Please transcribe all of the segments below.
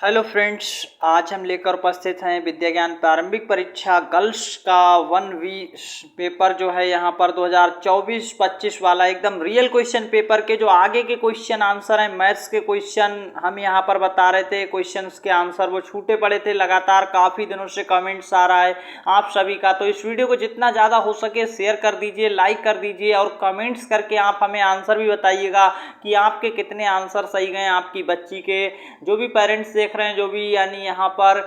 Hello friends, आज हम लेकर उपस्थित हैं विद्या ज्ञान प्रारंभिक परीक्षा गर्ल्स का 1V पेपर जो है यहाँ पर 2024-25 वाला एकदम रियल क्वेश्चन पेपर के जो आगे के क्वेश्चन आंसर हैं मैथ्स के क्वेश्चन हम यहाँ पर बता रहे थे। क्वेश्चंस के आंसर वो छूटे पड़े थे, लगातार काफ़ी दिनों से कमेंट्स आ रहा है आप सभी का। तो इस वीडियो को जितना ज़्यादा हो सके शेयर कर दीजिए, लाइक कर दीजिए और कमेंट्स करके आप हमें आंसर भी बताइएगा कि आपके कितने आंसर सही गए। आपकी बच्ची के जो भी पेरेंट्स देख रहे हैं, जो भी यानी यहाँ पर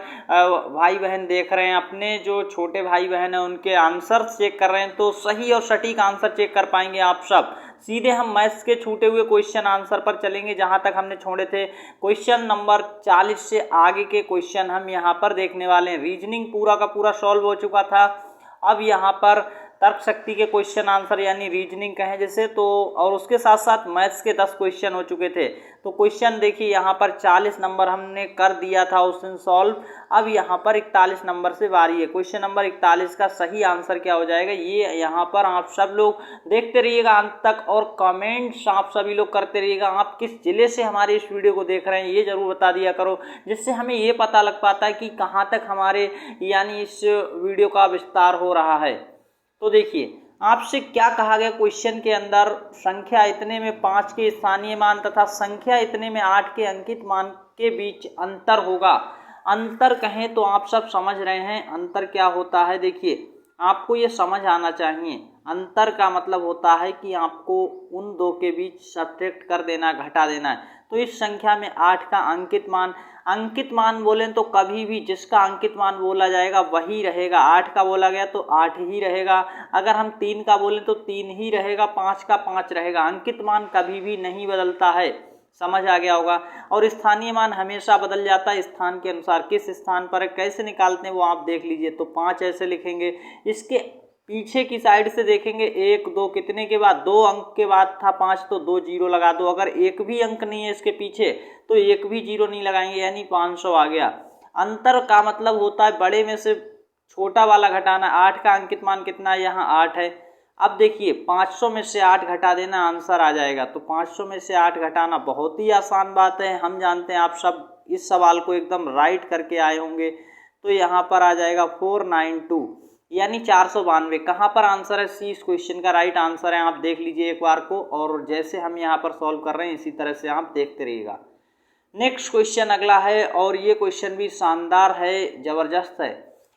भाई बहन देख रहे हैं, अपने जो छोटे भाई बहन हैं उनके आंसर चेक कर रहे हैं, तो सही और सटीक आंसर चेक कर पाएंगे आप सब। सीधे हम मैथ्स के छूटे हुए क्वेश्चन आंसर पर चलेंगे जहां तक हमने छोड़े थे। क्वेश्चन नंबर 40 से आगे के क्वेश्चन हम यहाँ पर देखने वाले हैं। रीजनिंग पूरा का पूरा सॉल्व हो चुका था। अब यहाँ पर तर्क शक्ति के क्वेश्चन आंसर यानी रीजनिंग कहें जैसे, तो और उसके साथ साथ मैथ्स के 10 क्वेश्चन हो चुके थे। तो क्वेश्चन देखिए यहाँ पर 40 नंबर हमने कर दिया था उस दिन सॉल्व। अब यहाँ पर 41 नंबर से बारी है। क्वेश्चन नंबर 41 का सही आंसर क्या हो जाएगा, ये यहाँ पर आप सब लोग देखते रहिएगा अंत तक और कमेंट्स आप सभी लोग करते रहिएगा। आप किस जिले से हमारे इस वीडियो को देख रहे हैं ये जरूर बता दिया करो, जिससे हमें ये पता लग पाता है कि कहाँ तक हमारे यानी इस वीडियो का विस्तार हो रहा है। तो देखिए आपसे क्या कहा गया क्वेश्चन के अंदर, संख्या इतने में 5 के स्थानीय मान तथा संख्या इतने में 8 के अंकित मान के बीच अंतर होगा। अंतर कहें तो आप सब समझ रहे हैं अंतर क्या होता है। देखिए आपको ये समझ आना चाहिए, अंतर का मतलब होता है कि आपको उन दो के बीच सब्ट्रैक्ट कर देना, घटा देना है। तो इस संख्या में 8 का अंकित मान बोलें तो कभी भी जिसका अंकित मान बोला जाएगा वही रहेगा। 8 का बोला गया तो 8 ही रहेगा। अगर हम 3 का बोलें तो 3 ही रहेगा, 5 का 5 रहेगा। अंकित मान कभी भी नहीं बदलता है, समझ आ गया होगा। और स्थानीय मान हमेशा बदल जाता है स्थान के अनुसार, किस स्थान पर है, कैसे निकालते हैं वो आप देख लीजिए। तो 5 ऐसे लिखेंगे। इसके पीछे की साइड से देखेंगे 1 2 कितने के बाद 2 अंक के बाद था 5, तो 2 जीरो लगा दो। अगर एक भी अंक नहीं है इसके पीछे तो एक भी जीरो नहीं लगाएंगे, यानी 500 आ गया। अंतर का मतलब होता है बड़े में से छोटा वाला घटाना। 8 का अंकित मान कितना है, यहाँ 8 है। अब देखिए 500 में से 8 घटा देना, आंसर आ जाएगा। तो 500 में से 8 घटाना बहुत ही आसान बात है, हम जानते हैं आप सब इस सवाल को एकदम राइट करके आए होंगे। तो यहाँ पर आ जाएगा 492 यानी 492। कहाँ पर आंसर है, सी इस क्वेश्चन का राइट आंसर है। आप देख लीजिए एक बार को, और जैसे हम यहाँ पर सॉल्व कर रहे हैं इसी तरह से आप देखते रहिएगा। नेक्स्ट क्वेश्चन अगला है और ये क्वेश्चन भी शानदार है, जबरदस्त है।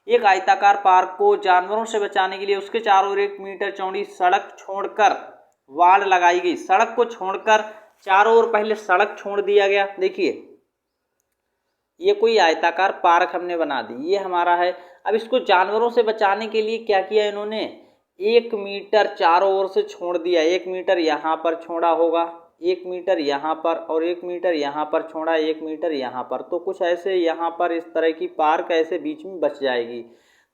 एक आयताकार पार्क को जानवरों से बचाने के लिए उसके चारों ओर 1 मीटर चौड़ी सड़क छोड़कर वाड़ लगाई गई। सड़क को छोड़कर चारों ओर पहले सड़क छोड़ दिया गया। देखिए ये कोई आयताकार पार्क हमने बना दी, ये हमारा है। अब इसको जानवरों से बचाने के लिए क्या किया इन्होंने, 1 मीटर चारों ओर से छोड़ दिया। 1 मीटर यहाँ पर छोड़ा होगा, 1 मीटर यहाँ पर, और 1 मीटर यहाँ पर छोड़ा, 1 मीटर यहाँ पर। तो कुछ ऐसे यहाँ पर इस तरह की पार्क ऐसे बीच में बच जाएगी।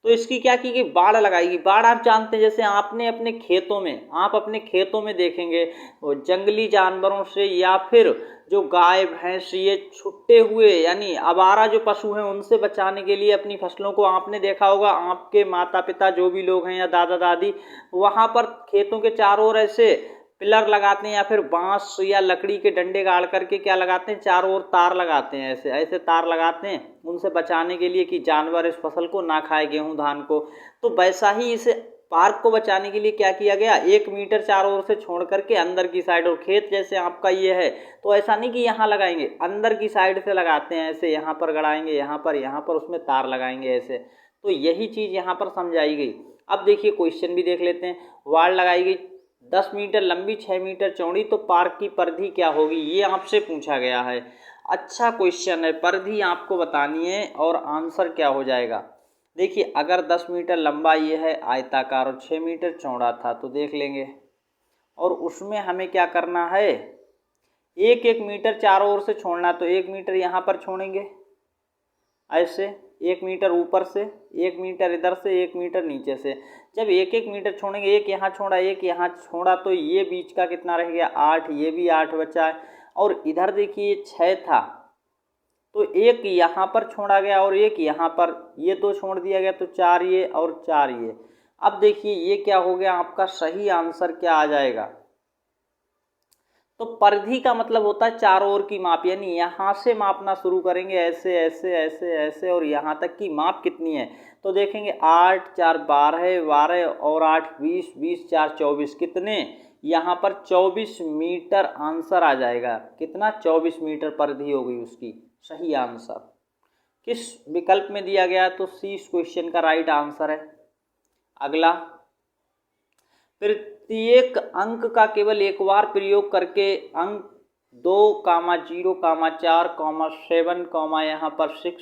तो इसकी क्या की गई, बाड़ लगाएगी। बाड़ आप जानते हैं, जैसे आपने अपने खेतों में, आप अपने खेतों में देखेंगे वो जंगली जानवरों से या फिर जो गाय भैंस ये छुट्टे हुए यानी आवारा जो पशु हैं उनसे बचाने के लिए अपनी फसलों को, आपने देखा होगा आपके माता पिता जो भी लोग हैं या दादा दादी वहाँ पर खेतों के चारों ओर ऐसे पिलर लगाते हैं या फिर बांस या लकड़ी के डंडे गाड़ करके क्या लगाते हैं, चारों ओर तार लगाते हैं। ऐसे ऐसे तार लगाते हैं उनसे बचाने के लिए कि जानवर इस फसल को ना खाए, गेहूं धान को। तो वैसा ही इस पार्क को बचाने के लिए क्या किया गया, 1 मीटर चारों ओर से छोड़ करके अंदर की साइड, और खेत जैसे आपका ये है तो ऐसा नहीं कि यहाँ लगाएंगे, अंदर की साइड से लगाते हैं ऐसे, यहाँ पर गड़ाएंगे, यहाँ पर उसमें तार लगाएंगे ऐसे। तो यही चीज़ यहाँ पर समझाई गई। अब देखिए क्वेश्चन भी देख लेते हैं। वाड़ लगाई गई 10 मीटर लंबी, 6 मीटर चौड़ी, तो पार्क की परिधि क्या होगी, ये आपसे पूछा गया है। अच्छा क्वेश्चन है, परिधि आपको बतानी है और आंसर क्या हो जाएगा। देखिए अगर 10 मीटर लंबा ये है आयताकार और 6 मीटर चौड़ा था तो देख लेंगे, और उसमें हमें क्या करना है, 1 मीटर चारों ओर से छोड़ना। तो 1 मीटर यहाँ पर छोड़ेंगे ऐसे, 1 मीटर ऊपर से, 1 मीटर इधर से, 1 मीटर नीचे से। जब 1 मीटर छोड़ेंगे, 1 यहाँ छोड़ा, 1 यहाँ छोड़ा, तो ये बीच का कितना रह गया, 8, ये भी 8 बचा है। और इधर देखिए 6 था तो 1 यहाँ पर छोड़ा गया और 1 यहाँ पर, ये 2 छोड़ दिया गया, तो 4 ये और 4 ये। अब देखिए ये क्या हो गया, आपका सही आंसर क्या आ जाएगा। तो परिधि का मतलब होता है चारों ओर की माप, यानी यहाँ से मापना शुरू करेंगे ऐसे ऐसे ऐसे ऐसे और यहाँ तक की माप कितनी है। तो देखेंगे 8 4 12 12 और 8 20 20 4 24 कितने, यहाँ पर 24 मीटर आंसर आ जाएगा। कितना, 24 मीटर परिधि हो गई उसकी। सही आंसर किस विकल्प में दिया गया, तो सी इस क्वेश्चन का राइट आंसर है। अगला, प्रत्येक अंक का केवल एक बार प्रयोग करके अंक 2, 0, 4, 7, यहाँ पर 6,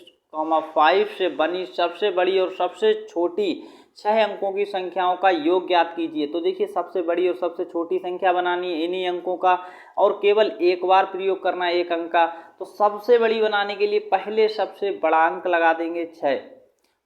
5 से बनी सबसे बड़ी और सबसे छोटी 6 अंकों की संख्याओं का योग ज्ञात कीजिए। तो देखिए सबसे बड़ी और सबसे छोटी संख्या बनानी है इन्हीं अंकों का, और केवल एक बार प्रयोग करना है एक अंक का। तो सबसे बड़ी बनाने के लिए पहले सबसे बड़ा अंक लगा देंगे 6,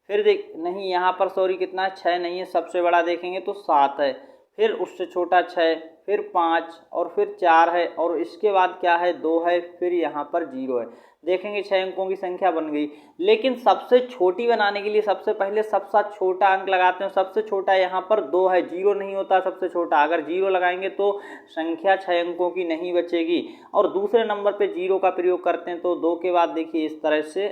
फिर देख नहीं यहाँ पर सॉरी कितना 6 नहीं है, सबसे बड़ा देखेंगे तो 7 है, फिर उससे छोटा 6, फिर 5 और फिर 4 है, और इसके बाद क्या है 2 है, फिर यहाँ पर 0 है। देखेंगे 6 अंकों की संख्या बन गई। लेकिन सबसे छोटी बनाने के लिए सबसे पहले सबसे छोटा अंक लगाते हैं। सबसे छोटा यहाँ पर 2 है, 0 नहीं होता सबसे छोटा। अगर 0 लगाएंगे तो संख्या 6 अंकों की नहीं बचेगी, और दूसरे नंबर पे 0 का प्रयोग करते हैं। तो 2 के बाद देखिए इस तरह से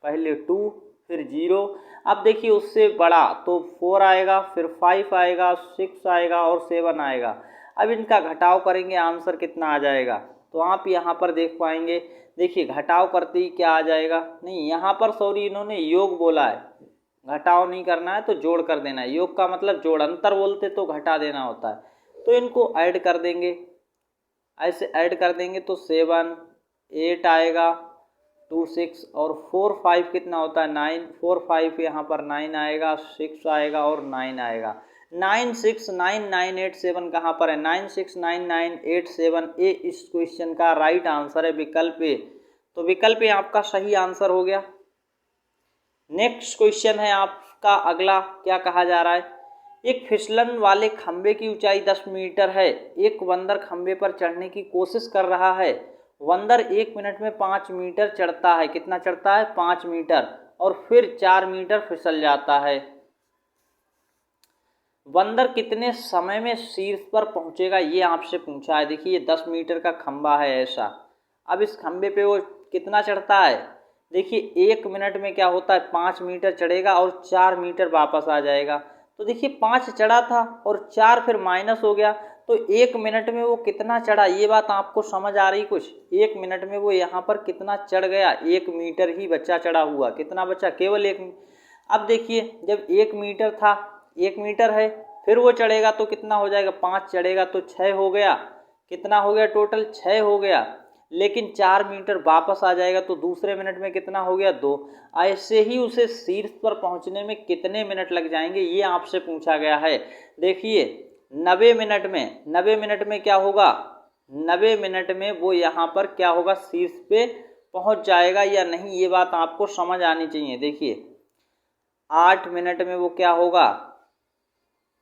पहले 2 फिर 0। अब देखिए उससे बड़ा तो 4 आएगा, फिर 5 आएगा, 6 आएगा और 7 आएगा। अब इनका घटाव करेंगे, आंसर कितना आ जाएगा, तो आप यहाँ पर देख पाएंगे। देखिए घटाव करते ही क्या आ जाएगा, नहीं यहाँ पर सॉरी इन्होंने योग बोला है, घटाव नहीं करना है तो जोड़ कर देना है। योग का मतलब जोड़, अंतर बोलते तो घटा देना होता है। तो इनको ऐड कर देंगे, ऐसे ऐड कर देंगे तो 7 8 आएगा, 2 6 और 4 5 कितना होता है 9, 4 5 यहाँ पर 9 आएगा, 6 आएगा और 9 आएगा। 9 6 9 9 8 7 कहाँ पर है, 9 6 9 9 8 7 ए इस क्वेश्चन का राइट आंसर है, विकल्प ए। तो विकल्प ए आपका सही आंसर हो गया। नेक्स्ट क्वेश्चन है आपका अगला, क्या कहा जा रहा है, एक फिसलन वाले खंबे की ऊंचाई 10 मीटर है। एक बंदर खंबे पर चढ़ने की कोशिश कर रहा है। बंदर 1 मिनट में 5 मीटर चढ़ता है। कितना चढ़ता है, 5 मीटर, और फिर 4 मीटर फिसल जाता है। बंदर कितने समय में शीर्ष पर पहुंचेगा, ये आपसे पूछा है। देखिए 10 मीटर का खंबा है ऐसा, अब इस खंबे पे वो कितना चढ़ता है। देखिए 1 मिनट में क्या होता है, 5 मीटर चढ़ेगा और 4 मीटर वापस आ जाएगा। तो देखिए 5 चढ़ा था और 4 फिर माइनस हो गया, तो 1 मिनट में वो कितना चढ़ा, ये बात आपको समझ आ रही कुछ। 1 मिनट में वो यहाँ पर कितना चढ़ गया, 1 मीटर ही बच्चा चढ़ा हुआ, कितना बचा, केवल 1। अब देखिए जब 1 मीटर था, 1 मीटर है, फिर वो चढ़ेगा तो कितना हो जाएगा, 5 चढ़ेगा तो 6 हो गया, कितना हो गया टोटल 6 हो गया। लेकिन 4 मीटर वापस आ जाएगा तो दूसरे मिनट में कितना हो गया 2। ऐसे ही उसे शीर्ष पर पहुंचने में कितने मिनट लग जाएंगे, ये आपसे पूछा गया है। देखिए 90 मिनट में क्या होगा, 90 मिनट में वो यहाँ पर क्या होगा, शीर्ष पे पहुंच जाएगा या नहीं, ये बात आपको समझ आनी चाहिए। देखिए 8 मिनट में वो क्या होगा,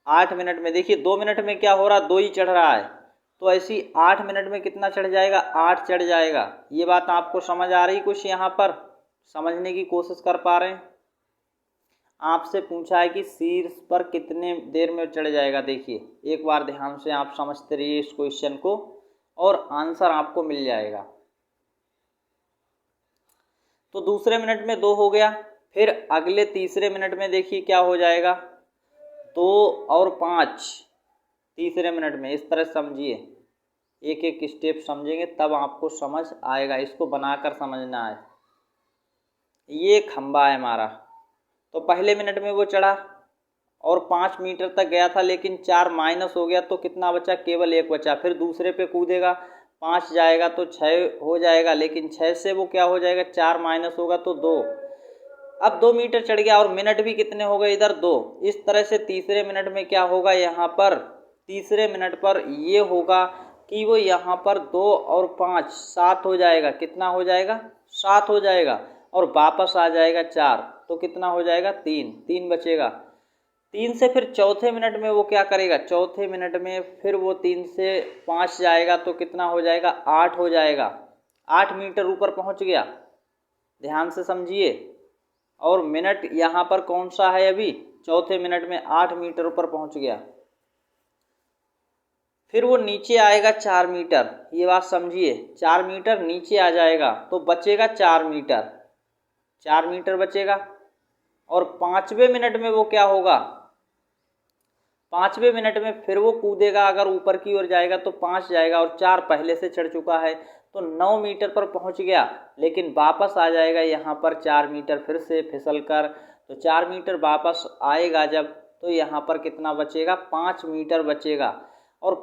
8 मिनट में देखिए 2 मिनट में क्या हो रहा, 2 ही चढ़ रहा है, तो ऐसी 8 मिनट में कितना चढ़ जाएगा, 8 चढ़ जाएगा। ये बात आपको समझ आ रही कुछ, यहाँ पर समझने की कोशिश कर पा रहे हैं। आपसे पूछा है कि शीर्ष पर कितने देर में चढ़ जाएगा। देखिए एक बार ध्यान से आप समझते रहिए इस क्वेश्चन को और आंसर आपको मिल जाएगा। तो दूसरे मिनट में 2 हो गया, फिर अगले तीसरे मिनट में देखिए क्या हो जाएगा, 2 और 5 तीसरे मिनट में। इस तरह समझिए, एक एक स्टेप समझेंगे तब आपको समझ आएगा, इसको बनाकर समझना है। ये खंबा है हमारा, तो पहले मिनट में वो चढ़ा और 5 मीटर तक गया था, लेकिन 4 माइनस हो गया तो कितना बचा, केवल 1 बचा। फिर दूसरे पे कूदेगा, 5 जाएगा तो 6 हो जाएगा, लेकिन 6 से वो क्या हो जाएगा, 4 माइनस होगा तो 2। अब 2 मीटर चढ़ गया और मिनट भी कितने हो गए इधर 2। इस तरह से तीसरे मिनट में क्या होगा, यहाँ पर तीसरे मिनट पर ये होगा कि वो यहाँ पर 2 और 5 7 हो जाएगा। कितना हो जाएगा, 7 हो जाएगा, और वापस आ जाएगा 4, तो कितना हो जाएगा 3 बचेगा। 3 से फिर चौथे मिनट में वो क्या करेगा, चौथे मिनट में फिर वो 3 से 5 जाएगा तो कितना हो जाएगा, 8 हो जाएगा। 8 मीटर ऊपर पहुँच गया, ध्यान से समझिए। और मिनट यहाँ पर कौन सा है, अभी चौथे मिनट में 8 मीटर ऊपर पहुँच गया। फिर वो नीचे आएगा 4 मीटर, ये बात समझिए, 4 मीटर नीचे आ जाएगा तो बचेगा 4 मीटर, 4 मीटर बचेगा। और 5वें मिनट में वो क्या होगा, 5वें मिनट में फिर वो कूदेगा, अगर ऊपर की ओर जाएगा तो 5 जाएगा और 4 पहले से चढ़ चुका है तो 9 मीटर पर पहुंच गया, लेकिन वापस आ जाएगा यहाँ पर 4 मीटर फिर से फिसल कर। तो 4 मीटर वापस आएगा जब, तो यहाँ पर कितना बचेगा, 5 मीटर बचेगा। और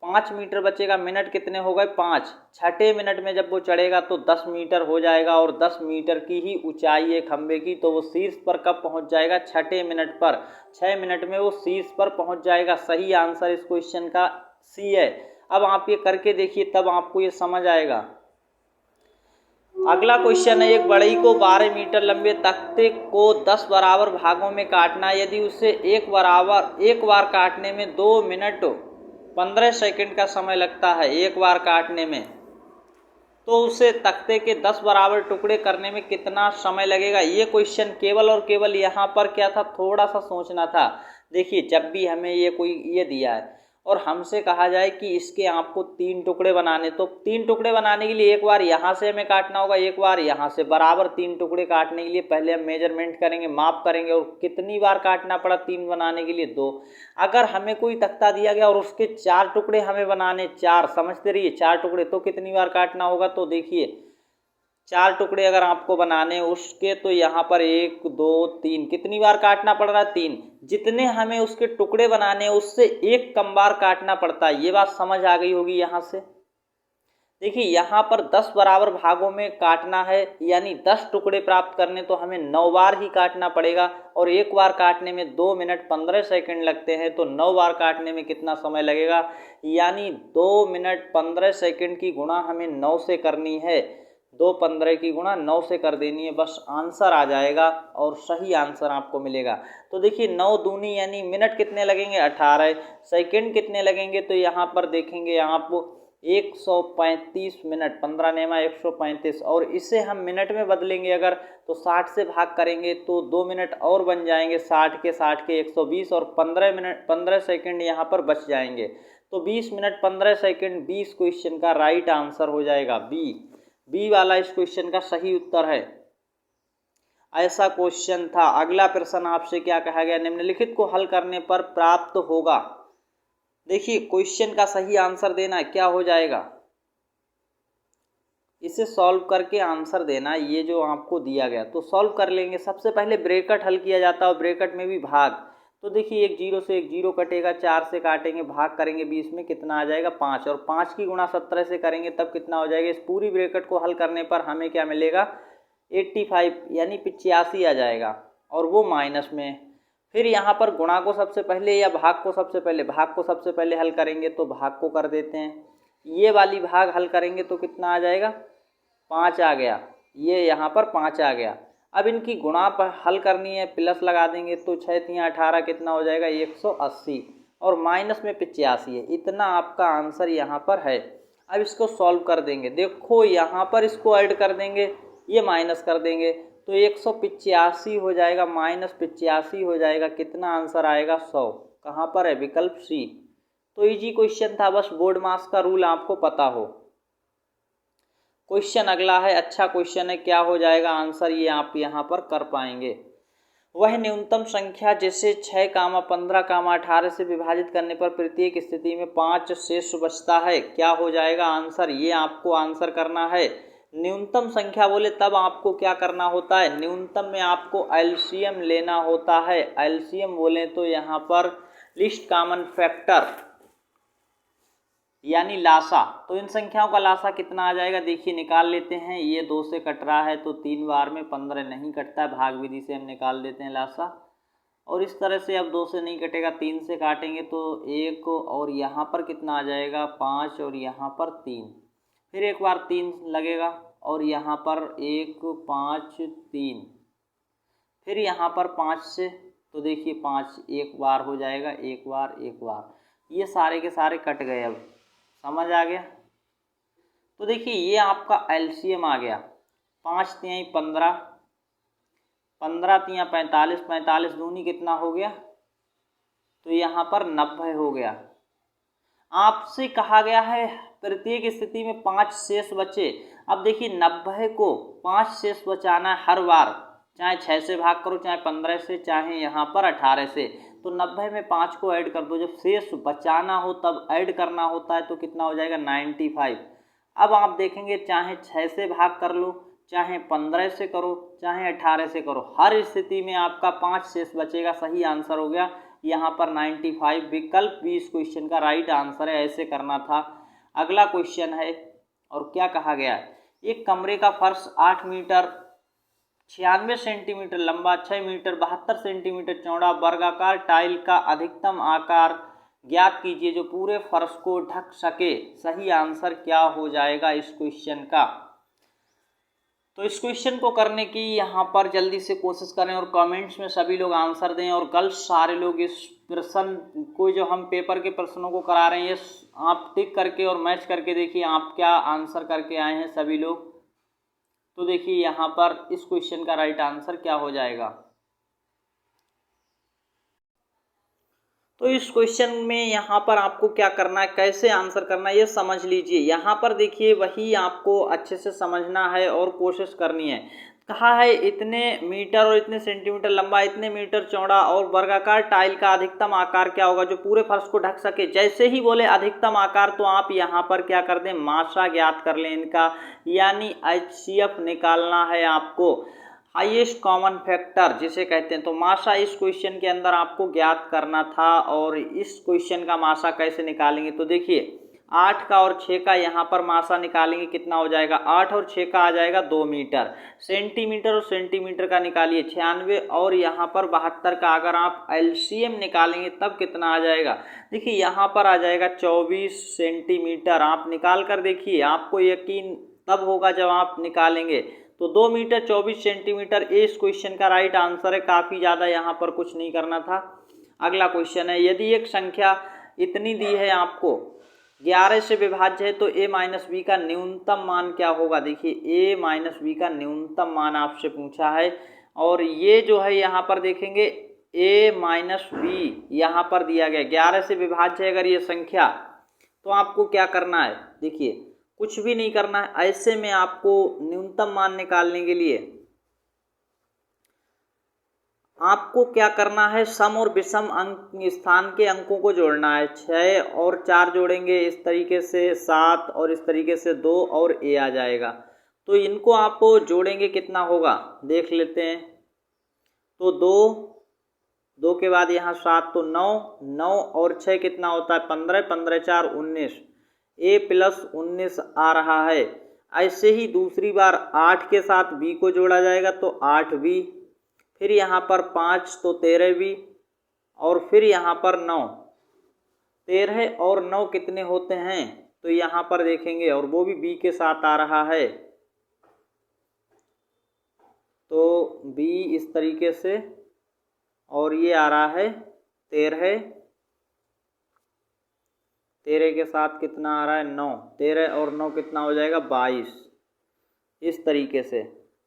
5 मीटर बचेगा, मिनट कितने हो गए, 5। छठे मिनट में जब वो चढ़ेगा तो 10 मीटर हो जाएगा, और 10 मीटर की ही ऊंचाई है खंबे की, तो वो शीर्ष पर कब पहुंच जाएगा, छठे मिनट पर। 6 मिनट में वो शीर्ष पर पहुंच जाएगा। सही आंसर इस क्वेश्चन का सी है। अब आप ये करके देखिए, तब आपको ये समझ आएगा। अगला क्वेश्चन है, एक बढ़ई को 12 मीटर लंबे तख्ते को 10 बराबर भागों में काटना, यदि उसे एक बार काटने में 2 मिनट 15 सेकंड का समय लगता है, एक बार काटने में, तो उसे तख्ते के 10 बराबर टुकड़े करने में कितना समय लगेगा। ये क्वेश्चन केवल और केवल यहाँ पर क्या था, थोड़ा सा सोचना था। देखिए, जब भी हमें ये दिया है और हमसे कहा जाए कि इसके आपको 3 टुकड़े बनाने, तो 3 टुकड़े बनाने के लिए एक बार यहाँ से हमें काटना होगा, एक बार यहाँ से, बराबर 3 टुकड़े काटने के लिए पहले हम मेजरमेंट करेंगे, माप करेंगे, और कितनी बार काटना पड़ा 3 बनाने के लिए, 2। अगर हमें कोई तख्ता दिया गया और उसके 4 टुकड़े हमें बनाने, 4, समझते रहिए, 4 टुकड़े, तो कितनी बार काटना होगा, तो देखिए 4 टुकड़े अगर आपको बनाने उसके, तो यहाँ पर 1 2 3 कितनी बार काटना पड़ रहा है, 3। जितने हमें उसके टुकड़े बनाने उससे 1 कम बार काटना पड़ता है। ये बात समझ आ गई होगी यहाँ से। देखिए, यहाँ पर 10 बराबर भागों में काटना है, यानी 10 टुकड़े प्राप्त करने तो हमें 9 बार ही काटना पड़ेगा, और एक बार काटने में 2 मिनट 15 सेकंड लगते हैं, तो 9 बार काटने में कितना समय लगेगा, यानी 2 मिनट 15 सेकंड की गुणा हमें 9 से करनी है, 2 15 की गुणा 9 से कर देनी है, बस आंसर आ जाएगा और सही आंसर आपको मिलेगा। तो देखिए, 9 दूनी यानी मिनट कितने लगेंगे, 18, सेकंड कितने लगेंगे, तो यहाँ पर देखेंगे आप 135 मिनट, 15 नेमा 135, और इसे हम मिनट में बदलेंगे अगर, तो 60 से भाग करेंगे तो 2 मिनट और बन जाएंगे, 60 के 120, और 15 सेकंड यहाँ पर बच जाएंगे, तो 20 मिनट 15 सेकंड 20 क्वेश्चन का राइट आंसर हो जाएगा। बी वाला इस क्वेश्चन का सही उत्तर है। ऐसा क्वेश्चन था। अगला प्रश्न आपसे क्या कहा गया, निम्नलिखित को हल करने पर प्राप्त होगा। देखिए, क्वेश्चन का सही आंसर देना है, क्या हो जाएगा, इसे सॉल्व करके आंसर देना, ये जो आपको दिया गया तो सॉल्व कर लेंगे। सबसे पहले ब्रैकेट हल किया जाता है, और ब्रैकेट में भी भाग, तो देखिए 1 0 से 1 0 कटेगा, 4 से काटेंगे, भाग करेंगे 20 में, कितना आ जाएगा, 5, और 5 की गुणा 17 से करेंगे तब कितना हो जाएगा। इस पूरी ब्रैकेट को हल करने पर हमें क्या मिलेगा, 85 यानी 85 आ जाएगा, और वो माइनस में। फिर यहाँ पर गुणा को सबसे पहले या भाग को सबसे पहले, भाग को सबसे पहले हल करेंगे तो भाग को कर देते हैं, ये वाली भाग हल करेंगे तो कितना आ जाएगा, 5 आ गया, ये यहाँ पर 5 आ गया। अब इनकी गुणा पर हल करनी है, प्लस लगा देंगे तो 6 3 18 कितना हो जाएगा, 180, और माइनस में 85 है। इतना आपका आंसर यहाँ पर है। अब इसको सॉल्व कर देंगे, देखो यहाँ पर इसको ऐड कर देंगे, ये माइनस कर देंगे, तो 185 हो जाएगा, माइनस 85 हो जाएगा, कितना आंसर आएगा, 100। कहाँ पर है, विकल्प सी। तो इजी क्वेश्चन था, बस बोर्ड मास का रूल आपको पता हो। क्वेश्चन अगला है, अच्छा क्वेश्चन है, क्या हो जाएगा आंसर, ये आप यहाँ पर कर पाएंगे। वह न्यूनतम संख्या जिसे 6, 15, 18 से विभाजित करने पर प्रत्येक स्थिति में 5 शेष बचता है, क्या हो जाएगा आंसर, ये आपको आंसर करना है। न्यूनतम संख्या बोले तब आपको क्या करना होता है, न्यूनतम में आपको एलसीएम लेना होता है। एलसीएम बोले तो यहाँ पर लिस्ट कॉमन फैक्टर यानी लासा। तो इन संख्याओं का लासा कितना आ जाएगा, देखिए निकाल लेते हैं। ये 2 से कट रहा है तो 3 बार में 15 नहीं कटता है, भाग विधि से हम निकाल देते हैं लासा। और इस तरह से अब 2 से नहीं कटेगा, 3 से काटेंगे तो 1, और यहाँ पर कितना आ जाएगा 5, और यहाँ पर 3, फिर एक बार 3 लगेगा, और यहाँ पर 1 5 3, फिर यहाँ पर 5 से, तो देखिए 5 एक बार हो जाएगा, एक बार, ये सारे के सारे कट गए। अब समझ आ गया। तो देखिए ये आपका एलसीएम आ गया, 5 तिहाई 15, 15 तिहाई 45, 45 दूनी कितना हो गया, तो यहाँ पर 90 हो गया। आपसे कहा गया है प्रत्येक स्थिति में 5 शेष बचे। अब देखिए 90 को 5 शेष बचाना है हर बार, चाहे 6 से भाग करो, चाहे 15 से, चाहे यहाँ पर 18 से। तो 90 में 5 को ऐड कर दो, जब शेष बचाना हो तब ऐड करना होता है, तो कितना हो जाएगा 95। अब आप देखेंगे चाहे 6 से भाग कर लो, चाहे 15 से करो, चाहे 18 से करो, हर स्थिति में आपका 5 शेष बचेगा। सही आंसर हो गया यहाँ पर 95। विकल्प बी इस क्वेश्चन का राइट आंसर है, ऐसे करना था। अगला क्वेश्चन है, और क्या कहा गया है, एक कमरे का फर्श 8 मीटर 96 सेंटीमीटर लंबा, 6 मीटर 72 सेंटीमीटर चौड़ा, वर्गाकार टाइल का अधिकतम आकार ज्ञात कीजिए जो पूरे फर्श को ढक सके। सही आंसर क्या हो जाएगा इस क्वेश्चन का? तो इस क्वेश्चन को करने की यहाँ पर जल्दी से कोशिश करें और कमेंट्स में सभी लोग आंसर दें, और कल सारे लोग इस प्रश्न को, जो हम पेपर के प्रश्नों को करा रहे हैं, ये आप टिक करके और मैच करके देखिए आप क्या आंसर करके आए हैं सभी लोग। तो देखिए यहाँ पर इस क्वेश्चन का राइट आंसर क्या हो जाएगा। तो इस क्वेश्चन में यहाँ पर आपको क्या करना है, कैसे आंसर करना है, ये समझ लीजिए। यहाँ पर देखिए वही आपको अच्छे से समझना है और कोशिश करनी है। कहा है इतने मीटर और इतने सेंटीमीटर लंबा, इतने मीटर चौड़ा, और वर्गाकार टाइल का अधिकतम आकार क्या होगा जो पूरे फर्श को ढक सके। जैसे ही बोले अधिकतम आकार, तो आप यहाँ पर क्या कर दें, मात्रा ज्ञात कर लें इनका, यानी HCF निकालना है आपको, हाईएस्ट कॉमन फैक्टर जिसे कहते हैं। तो मासा इस क्वेश्चन के अंदर आपको ज्ञात करना था, और इस क्वेश्चन का मासा कैसे निकालेंगे, तो देखिए 8 का और 6 का यहाँ पर मासा निकालेंगे, कितना हो जाएगा, 8 और 6 का आ जाएगा 2 मीटर। सेंटीमीटर और सेंटीमीटर का निकालिए 96, और यहाँ पर 72 का अगर आप LCM निकालेंगे तब कितना आ जाएगा, देखिए यहाँ पर आ जाएगा 24 सेंटीमीटर। आप निकाल कर देखिए, आपको यकीन तब होगा जब आप निकालेंगे। तो 2 मीटर 24 सेंटीमीटर इस क्वेश्चन का राइट आंसर है। काफ़ी ज़्यादा यहाँ पर कुछ नहीं करना था। अगला क्वेश्चन है, यदि एक संख्या इतनी दी है आपको 11 से विभाज्य है, तो a माइनस बी का न्यूनतम मान क्या होगा। देखिए a माइनस बी का न्यूनतम मान आपसे पूछा है, और ये जो है यहाँ पर देखेंगे a माइनस बी यहाँ पर दिया गया 11 से विभाज्य है अगर ये संख्या, तो आपको क्या करना है, देखिए कुछ भी नहीं करना है। ऐसे में आपको न्यूनतम मान निकालने के लिए आपको क्या करना है, सम और विषम अंक स्थान के अंकों को जोड़ना है। 6 और 4 जोड़ेंगे इस तरीके से 7, और इस तरीके से 2, और a आ जाएगा। तो इनको आप जोड़ेंगे, कितना होगा देख लेते हैं। तो 2 के बाद यहाँ 7, तो 9 और 6 कितना होता है 15, 15 4 19, a प्लस 19 आ रहा है। ऐसे ही दूसरी बार 8 के साथ b को जोड़ा जाएगा, तो 8b, फिर यहाँ पर 5 तो 13b, और फिर यहाँ पर 9। 13 और 9 कितने होते हैं, तो यहाँ पर देखेंगे, और वो भी b के साथ आ रहा है, तो b इस तरीके से, और ये आ रहा है 13 के साथ कितना आ रहा है 9, 13 और 9 कितना हो जाएगा 22, इस तरीके से।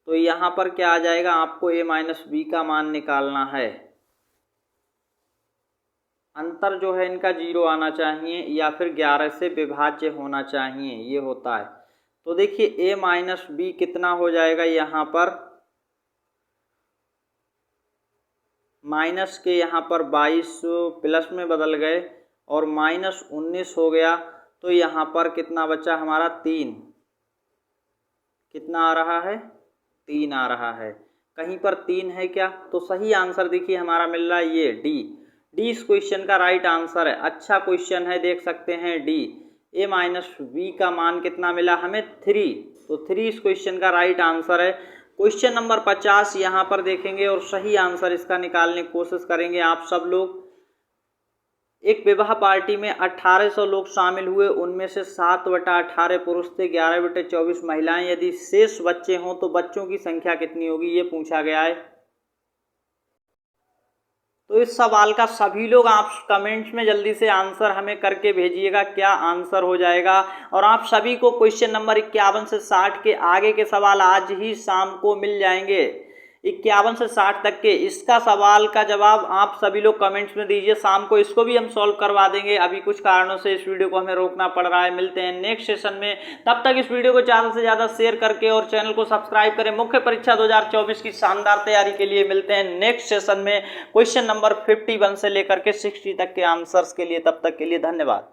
तो यहाँ पर क्या आ जाएगा, आपको a माइनस बी का मान निकालना है। अंतर जो है इनका 0 आना चाहिए, या फिर 11 से विभाज्य होना चाहिए, ये होता है। तो देखिए a माइनस बी कितना हो जाएगा, यहाँ पर माइनस के यहाँ पर 22 प्लस में बदल गए, और माइनस 19 हो गया, तो यहाँ पर कितना बचा हमारा 3, कितना आ रहा है 3 आ रहा है। कहीं पर 3 है क्या, तो सही आंसर देखिए हमारा मिल रहा है ये डी इस क्वेश्चन का राइट आंसर है। अच्छा क्वेश्चन है, देख सकते हैं डी। a माइनस बी का मान कितना मिला हमें 3, तो 3 इस क्वेश्चन का राइट आंसर है। क्वेश्चन नंबर 50 यहाँ पर देखेंगे और सही आंसर इसका निकालने की कोशिश करेंगे आप सब लोग। एक विवाह पार्टी में 1800 लोग शामिल हुए, उनमें से 7/18 पुरुष थे, 11/24 महिलाएं। यदि शेष बच्चे हों तो बच्चों की संख्या कितनी होगी, ये पूछा गया है। तो इस सवाल का सभी लोग आप कमेंट्स में जल्दी से आंसर हमें करके भेजिएगा, क्या आंसर हो जाएगा। और आप सभी को क्वेश्चन नंबर 51 से 60 के आगे के सवाल आज ही शाम को मिल जाएंगे। 51 से 60 तक के। इसका सवाल का जवाब आप सभी लोग कमेंट्स में दीजिए, शाम को इसको भी हम सॉल्व करवा देंगे। अभी कुछ कारणों से इस वीडियो को हमें रोकना पड़ रहा है। मिलते हैं नेक्स्ट सेशन में, तब तक इस वीडियो को ज़्यादा से ज़्यादा शेयर करके और चैनल को सब्सक्राइब करें। मुख्य परीक्षा 2024 की शानदार तैयारी के लिए मिलते हैं नेक्स्ट सेशन में क्वेश्चन नंबर 51 से लेकर के 60 तक के आंसर्स के लिए। तब तक के लिए धन्यवाद।